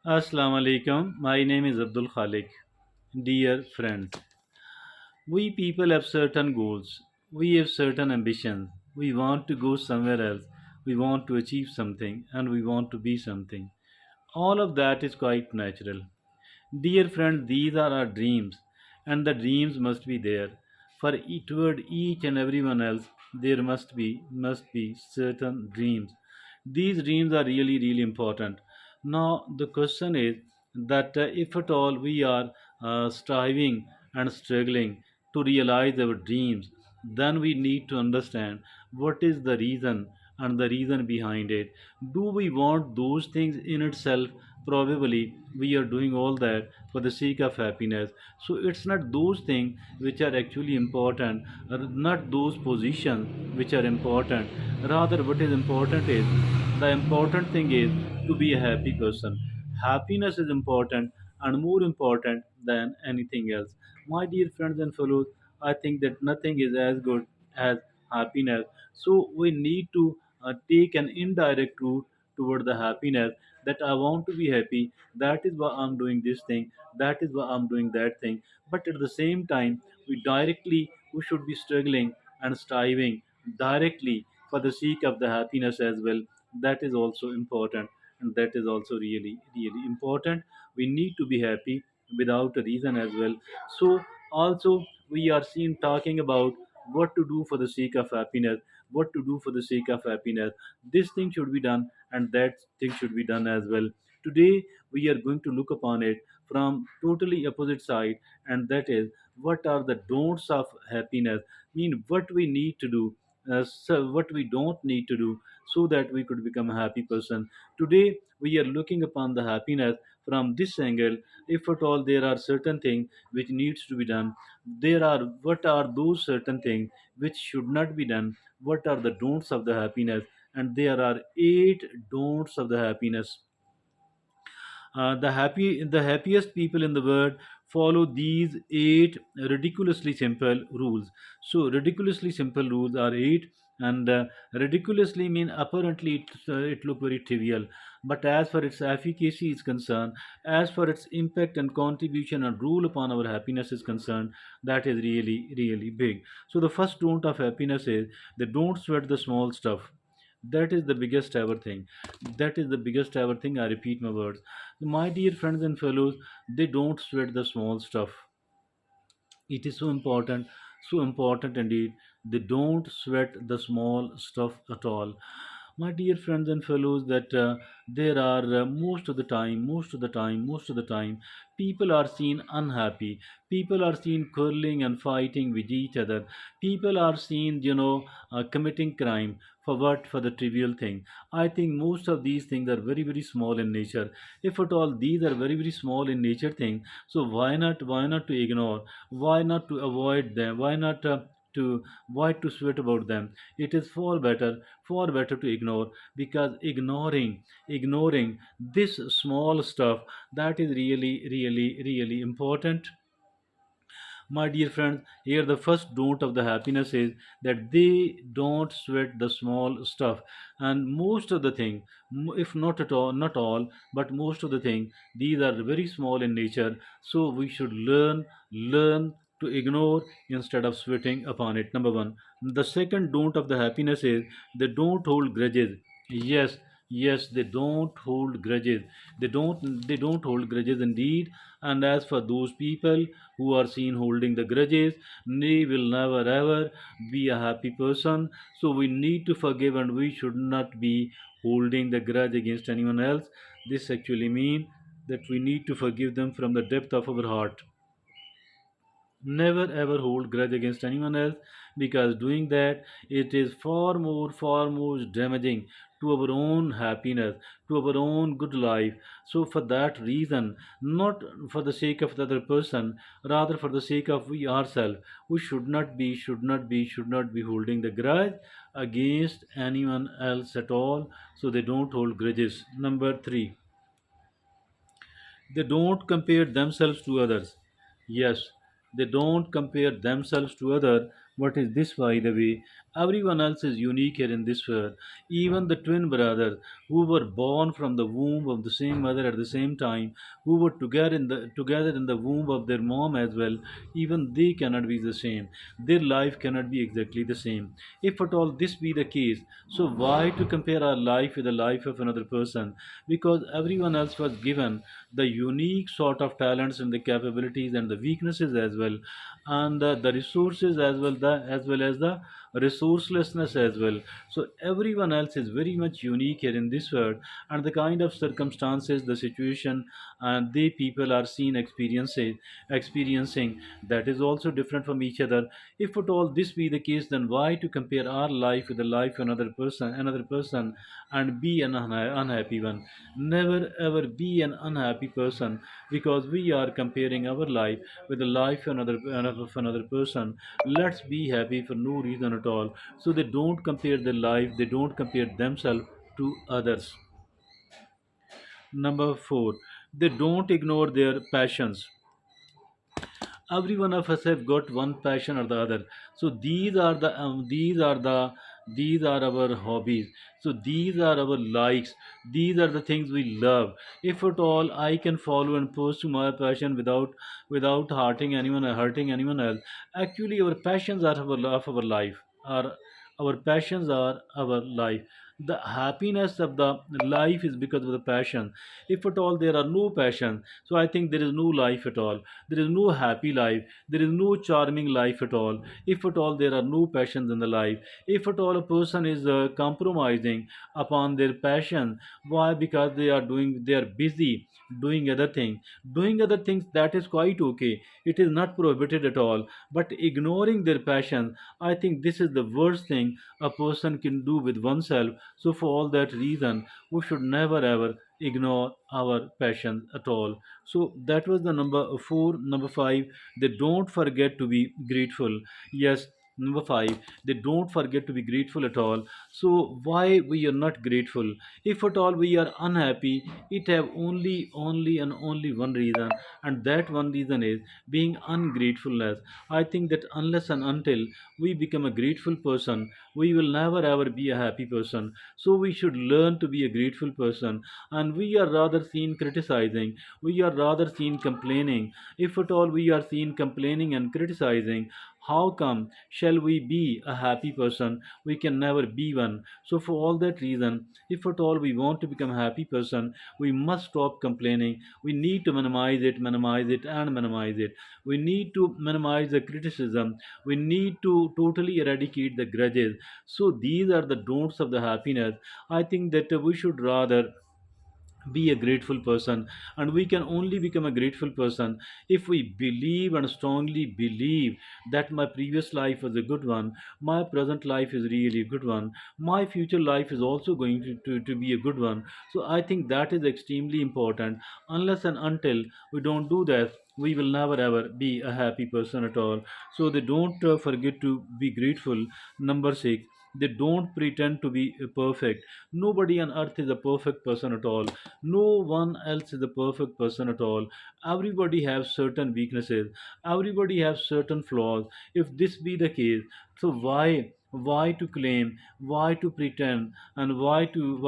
Assalamu alaikum. My name is Abdul Khalik. Dear friends, we people have certain goals. We have certain ambitions. We want to go somewhere else. We want to achieve something and we want to be something. All of that is quite natural. Dear friends, these are our dreams, and the dreams must be there. Toward each and everyone else, there must be certain dreams. These dreams are really really important. Now the question is that if at all we are striving and struggling to realize our dreams, then we need to understand what is the reason and the reason behind it. Do we want those things in itself? Probably we are doing all that for the sake of happiness. So it's not those things which are actually important, not those positions which are important. Rather, what is important is the important thing is to be a happy person. Happiness is important and more important than anything else. My dear friends and fellows, I think that nothing is as good as happiness. So we need to take an indirect route toward the happiness, that I want to be happy. That is why I'm doing this thing. That is why I'm doing that thing. But at the same time, we should be struggling and striving directly for the sake of the happiness as well. That is also important, and that is also really really important. We need to be happy without a reason as well. So also we are seen talking about what to do for the sake of happiness, what to do for the sake of happiness. This thing should be done and that thing should be done as well. Today we are going to look upon it from totally opposite side, and that is what are the don'ts of happiness. Mean what we need to do, so what we don't need to do, so that we could become a happy person. Today we are looking upon the happiness from this angle. If at all there are certain things which needs to be done, there are what are those certain things which should not be done, what are the don'ts of the happiness, and there are eight don'ts of the happiness. The happiest people in the world follow these eight ridiculously simple rules. So ridiculously simple rules are eight, and ridiculously mean apparently it look very trivial, but as for its efficacy is concerned, as for its impact and contribution and rule upon our happiness is concerned, that is really really big. So the first don't of happiness is they don't sweat the small stuff. That is the biggest ever thing. That is the biggest ever thing. I repeat my words. My dear friends and fellows, they don't sweat the small stuff. It is so important indeed. They don't sweat the small stuff at all. My dear friends and fellows, that there are most of the time, people are seen unhappy. People are seen quarreling and fighting with each other. People are seen, committing crime. For what? For the trivial thing. I think most of these things are very, very small in nature. If at all these are very, very small in nature things, so why not to ignore? Why not to avoid them? Why to sweat about them? It is far better to ignore, because ignoring this small stuff, that is really really really important. My dear friends, here the first don't of the happiness is that they don't sweat the small stuff. And most of the thing, if not at all, not all, but most of the thing, these are very small in nature. So we should learn to ignore instead of sweating upon it. Number one. The second don't of the happiness is they don't hold grudges. Yes, yes, they don't hold grudges. They don't hold grudges indeed. And as for those people who are seen holding the grudges, they will never ever be a happy person. So we need to forgive, and we should not be holding the grudge against anyone else. This actually means that we need to forgive them from the depth of our heart. Never ever hold grudge against anyone else, because doing that, it is far more damaging to our own happiness, to our own good life. So for that reason, not for the sake of the other person, rather for the sake of we ourselves, we should not be holding the grudge against anyone else at all. So they don't hold grudges. Number 3, they don't compare themselves to others. Yes, they don't compare themselves to other. What is this, by the way? Everyone else is unique here in this world. Even the twin brothers who were born from the womb of the same mother at the same time, who were together in the womb of their mom as well, even they cannot be the same. Their life cannot be exactly the same. If at all this be the case, so why to compare our life with the life of another person? Because everyone else was given the unique sort of talents and the capabilities and the weaknesses as well, and the resources as well, as well as the resourcelessness as well. So everyone else is very much unique here in this world, and the kind of circumstances, the situation, and the people are seen experiencing, that is also different from each other. If at all this be the case, then why to compare our life with the life of another person, and be an unhappy one? Never ever be an unhappy person, because we are comparing our life with the life of another person. Let's be happy for no reason at all. So they don't compare their life, they don't compare themselves to others. Number 4, they don't ignore their passions. Every one of us have got one passion or the other. So these are our hobbies. So these are our likes. These are the things we love. If at all I can follow and pursue my passion without hurting anyone else, actually our passions are of our life. Our passions are our life. The happiness of the life is because of the passion. If at all there are no passion, so I think there is no life at all. There is no happy life. There is no charming life at all. If at all there are no passions in the life. If at all a person is compromising upon their passion, why? Because they are busy doing other things. Doing other things, that is quite okay. It is not prohibited at all. But ignoring their passion, I think this is the worst thing a person can do with oneself. So for all that reason, we should never ever ignore our passions at all. So that was the number 4. Number 5, they don't forget to be grateful. Yes, number 5, they don't forget to be grateful at all. So why we are not grateful? If at all we are unhappy, it have only and only one reason, and that one reason is being ungratefulness. I think that unless and until we become a grateful person, we will never ever be a happy person. So we should learn to be a grateful person, and we are rather seen criticizing, we are rather seen complaining. If at all we are seen complaining and criticizing, how come shall we be a happy person? We can never be one. So for all that reason, if at all we want to become a happy person, we must stop complaining. We need to minimize it, and minimize it. We need to minimize the criticism. We need to totally eradicate the grudges. So these are the don'ts of the happiness. I think that we should rather be a grateful person, and we can only become a grateful person if we believe and strongly believe that my previous life was a good one, my present life is really a good one, my future life is also going to be a good one. So I think that is extremely important. Unless and until we don't do that, we will never ever be a happy person at all. So they don't forget to be grateful. Number 6, they don't pretend to be perfect. Nobody on earth is a perfect person at all. No one else is a perfect person at all. Everybody has certain weaknesses. Everybody has certain flaws. If this be the case, so why to claim, why to pretend, and why to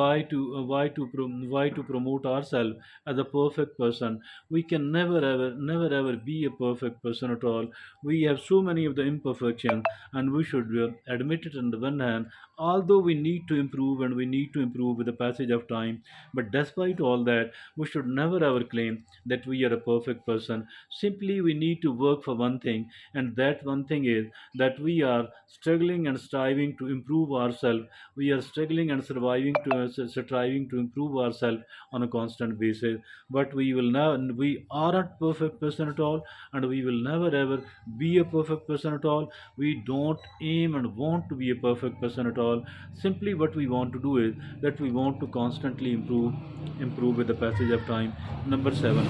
promote ourselves as a perfect person? We can never ever be a perfect person at all. We have so many of the imperfections, and we should admit it on the one hand. Although we need to improve, and we need to improve with the passage of time, but despite all that, we should never ever claim that we are a perfect person. Simply, we need to work for one thing, and that one thing is that we are struggling and striving to improve ourselves. We are struggling and striving to improve ourselves on a constant basis. But we aren't perfect person at all, and we will never ever be a perfect person at all. We don't aim and want to be a perfect person at all. Simply, what we want to do is that we want to constantly improve with the passage of time. Number 7,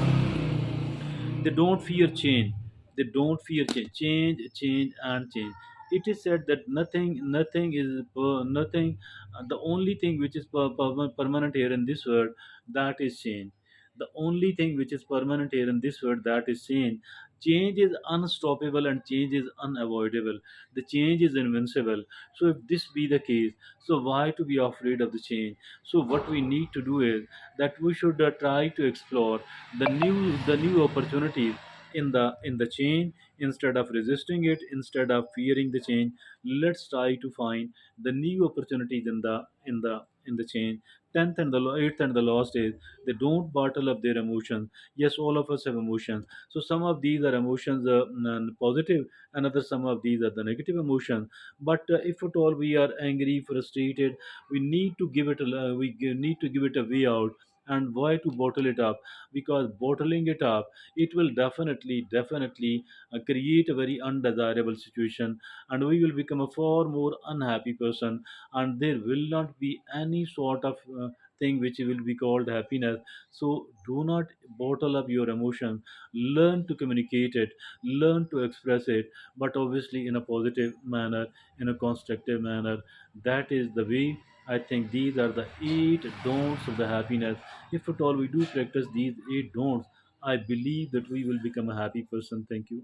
they don't fear change. They don't fear change and change. It is said that nothing, the only thing which is permanent here in this world, that is change. The only thing which is permanent here in this world, that is change. Change is unstoppable and change is unavoidable. The change is invincible. So if this be the case, so why to be afraid of the change? So what we need to do is that we should try to explore the new opportunities in the change, instead of resisting it, instead of fearing the change. Let's try to find the new opportunities in the change. 10th and the 8th and the last is, they don't bottle up their emotions. Yes, all of us have emotions. So some of these are emotions, positive, another some of these are the negative emotions. But if at all we are angry, frustrated, we need to give it need to give it a way out. And why to bottle it up? Because bottling it up, it will definitely create a very undesirable situation, and we will become a far more unhappy person, and there will not be any sort of thing which will be called happiness. So do not bottle up your emotions. Learn to communicate it, learn to express it, but obviously in a positive manner, in a constructive manner. That is the way. I think these are the eight don'ts of the happiness. If at all we do practice these eight don'ts, I believe that we will become a happy person. Thank you.